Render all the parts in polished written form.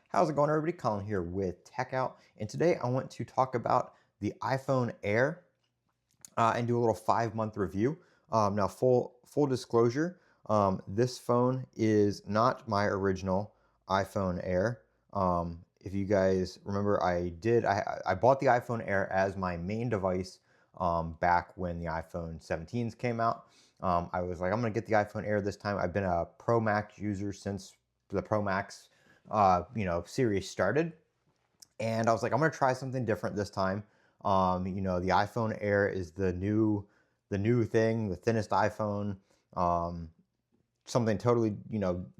How's it going, everybody? Colin here with Techout, and today I want to talk about the iPhone Air and do a little 5-month review. Now, full disclosure, this phone is not my original iPhone Air. If you guys remember, I bought the iPhone Air as my main device back when the iPhone 17s came out. I was like, I'm gonna get the iPhone Air this time. I've been a Pro Max user since the Pro Max series started, and I was like, I'm gonna try something different this time. The iPhone Air is the new thing, the thinnest iPhone. Something totally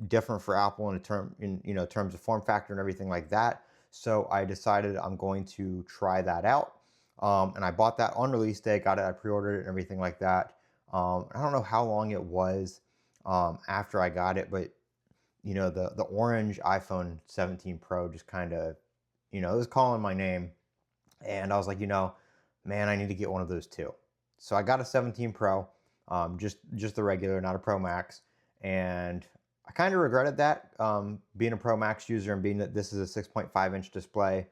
different for Apple in terms of form factor and everything like that. So I decided I'm going to try that out, and I bought that on release day. Got it, I pre-ordered it and everything like that. I don't know how long it was after I got it, but the orange iPhone 17 Pro just kind of, it was calling my name, and I was like, man, I need to get one of those too. So I got a 17 Pro, just the regular, not a Pro Max, and I kind of regretted that, being a Pro Max user and being that this is a 6.5-inch display.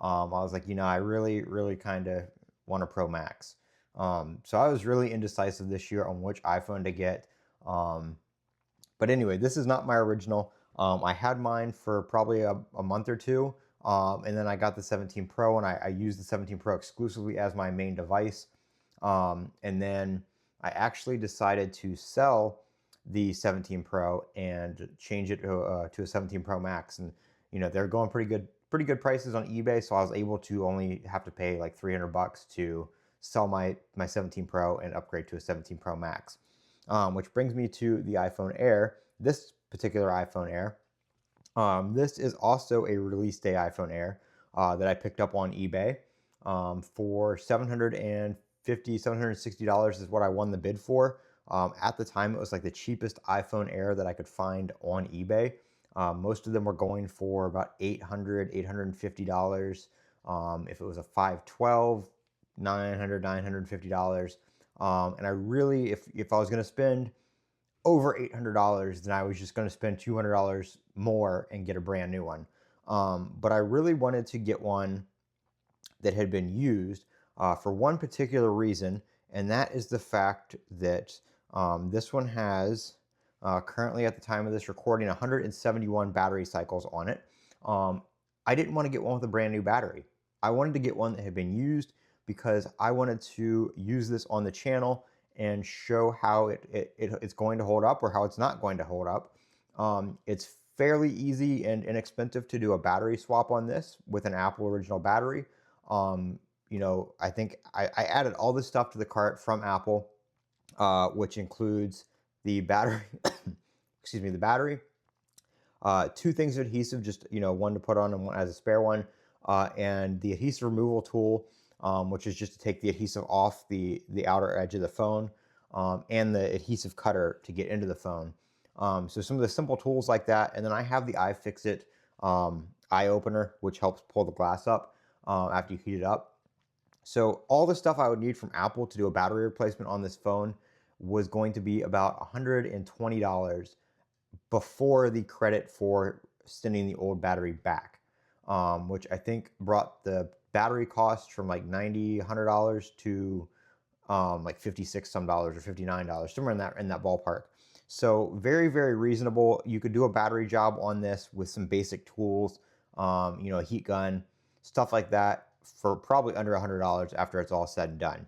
I was like, I really, really kind of want a Pro Max. So I was really indecisive this year on which iPhone to get. But anyway, this is not my original. I had mine for probably a month or two, and then I got the 17 Pro, and I used the 17 Pro exclusively as my main device. And then I actually decided to sell the 17 Pro and change it to a 17 Pro Max, and they're going pretty good prices on eBay. So I was able to only have to pay like $300 to sell my 17 Pro and upgrade to a 17 Pro Max. Which brings me to the iPhone Air. This particular iPhone Air, this is also a release day iPhone Air that I picked up on eBay for $760 is what I won the bid for. At the time, it was like the cheapest iPhone Air that I could find on eBay. Most of them were going for about $850. If it was a 512, $950. And I really, if I was going to spend over $800, then I was just going to spend $200 more and get a brand new one. But I really wanted to get one that had been used for one particular reason, and that is the fact that this one has, currently at the time of this recording, 171 battery cycles on it. I didn't want to get one with a brand new battery. I wanted to get one that had been used because I wanted to use this on the channel and show how it's going to hold up or how it's not going to hold up. It's fairly easy and inexpensive to do a battery swap on this with an Apple original battery. I think I added all this stuff to the cart from Apple, which includes the battery, excuse me, the battery, two things of adhesive, just, one to put on and one as a spare one, and the adhesive removal tool, which is just to take the adhesive off the outer edge of the phone, and the adhesive cutter to get into the phone. So some of the simple tools like that, and then I have the iFixit eye opener, which helps pull the glass up after you heat it up. So all the stuff I would need from Apple to do a battery replacement on this phone was going to be about $120 before the credit for sending the old battery back, which I think brought the battery cost from like $90, $100 to like 56 some dollars or $59, somewhere in that ballpark. So very, very reasonable. You could do a battery job on this with some basic tools, a heat gun, stuff like that, for probably under $100 after it's all said and done.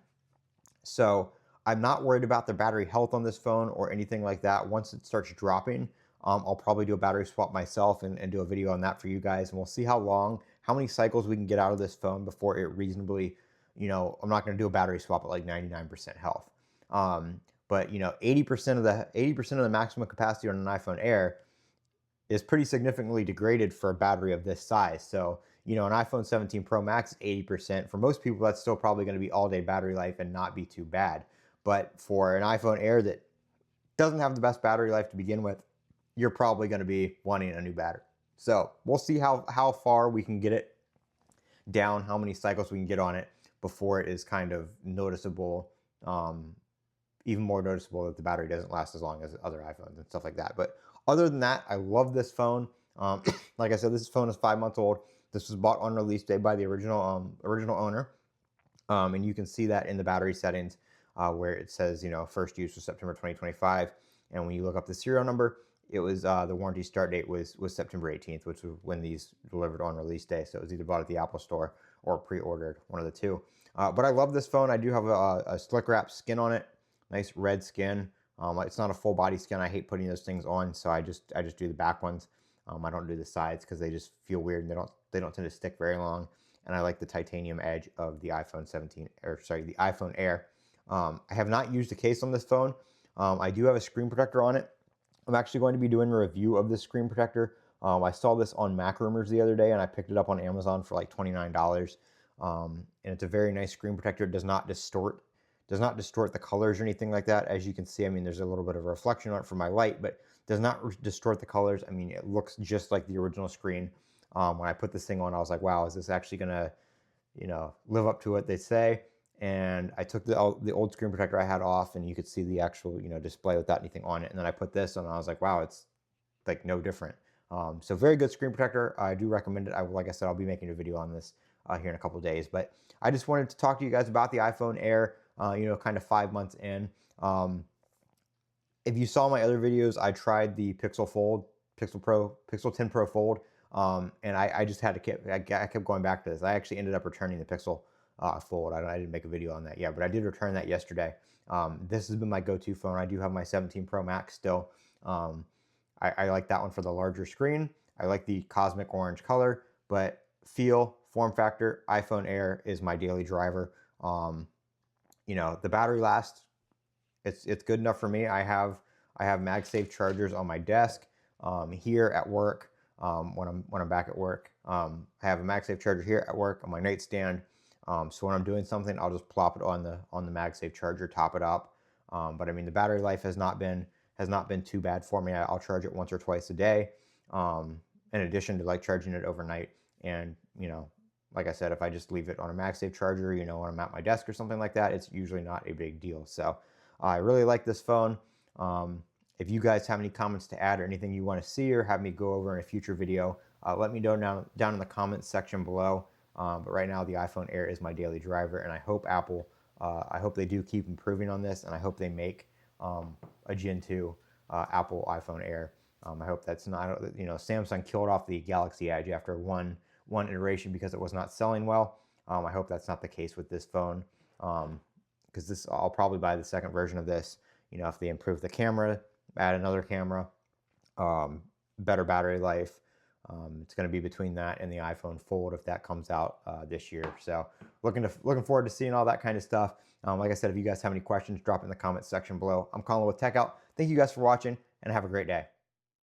So I'm not worried about the battery health on this phone or anything like that. Once it starts dropping, I'll probably do a battery swap myself and do a video on that for you guys. And we'll see how many cycles we can get out of this phone before it reasonably, I'm not going to do a battery swap at like 99% health. But 80% of the maximum capacity on an iPhone Air is pretty significantly degraded for a battery of this size. So, an iPhone 17 Pro Max is 80%. For most people, that's still probably going to be all-day battery life and not be too bad. But for an iPhone Air that doesn't have the best battery life to begin with, you're probably going to be wanting a new battery. So we'll see how far we can get it down, how many cycles we can get on it before it is kind of noticeable, even more noticeable that the battery doesn't last as long as other iPhones and stuff like that. But other than that, I love this phone. Like I said, this phone is 5 months old. This was bought on release day by the original owner. And you can see that in the battery settings where it says, first use was September 2025. And when you look up the serial number, it was the warranty start date was September 18th, which was when these delivered on release day. So it was either bought at the Apple Store or pre-ordered, one of the two. But I love this phone. I do have a slick wrap skin on it, nice red skin. It's not a full body skin. I hate putting those things on, so I just do the back ones. I don't do the sides because they just feel weird and they don't tend to stick very long. And I like the titanium edge of the iPhone 17, or sorry, the iPhone Air. I have not used a case on this phone. I do have a screen protector on it. I'm actually going to be doing a review of this screen protector. I saw this on Mac Rumors the other day, and I picked it up on Amazon for like $29. And it's a very nice screen protector. It does not distort the colors or anything like that. As you can see, I mean, there's a little bit of a reflection on it from my light, but does not distort the colors. I mean, it looks just like the original screen. When I put this thing on, I was like, wow, is this actually gonna, live up to what they say? And I took the old screen protector I had off, and you could see the actual, display without anything on it. And then I put this on, and I was like, wow, it's like no different. So very good screen protector. I do recommend it. Like I said, I'll be making a video on this here in a couple of days. But I just wanted to talk to you guys about the iPhone Air, kind of 5 months in. If you saw my other videos, I tried the Pixel 10 Pro Fold, and I just had to I kept going back to this. I actually ended up returning the Pixel Fold. I didn't make a video on that yet, but I did return that yesterday. This has been my go-to phone. I do have my 17 Pro Max still. I like that one for the larger screen. I like the cosmic orange color, but feel, form factor, iPhone Air is my daily driver. The battery lasts. It's good enough for me. I have MagSafe chargers on my desk, here at work, when I'm back at work. I have a MagSafe charger here at work on my nightstand. So when I'm doing something, I'll just plop it on the MagSafe charger, top it up. But I mean, the battery life has not been too bad for me. I'll charge it once or twice a day, in addition to like charging it overnight. And like I said, if I just leave it on a MagSafe charger, when I'm at my desk or something like that, it's usually not a big deal. So I really like this phone. If you guys have any comments to add or anything you want to see or have me go over in a future video, let me know down in the comments section below. But right now, the iPhone Air is my daily driver, and I hope I hope they do keep improving on this, and I hope they make a Gen 2 Apple iPhone Air. I hope that's not, Samsung killed off the Galaxy Edge after one iteration because it was not selling well. I hope that's not the case with this phone, because I'll probably buy the second version of this. If they improve the camera, add another camera, better battery life. It's going to be between that and the iPhone Fold if that comes out this year. So looking forward to seeing all that kind of stuff. Like I said, if you guys have any questions, drop in the comments section below. I'm Colin with Techout. Thank you guys for watching, and have a great day.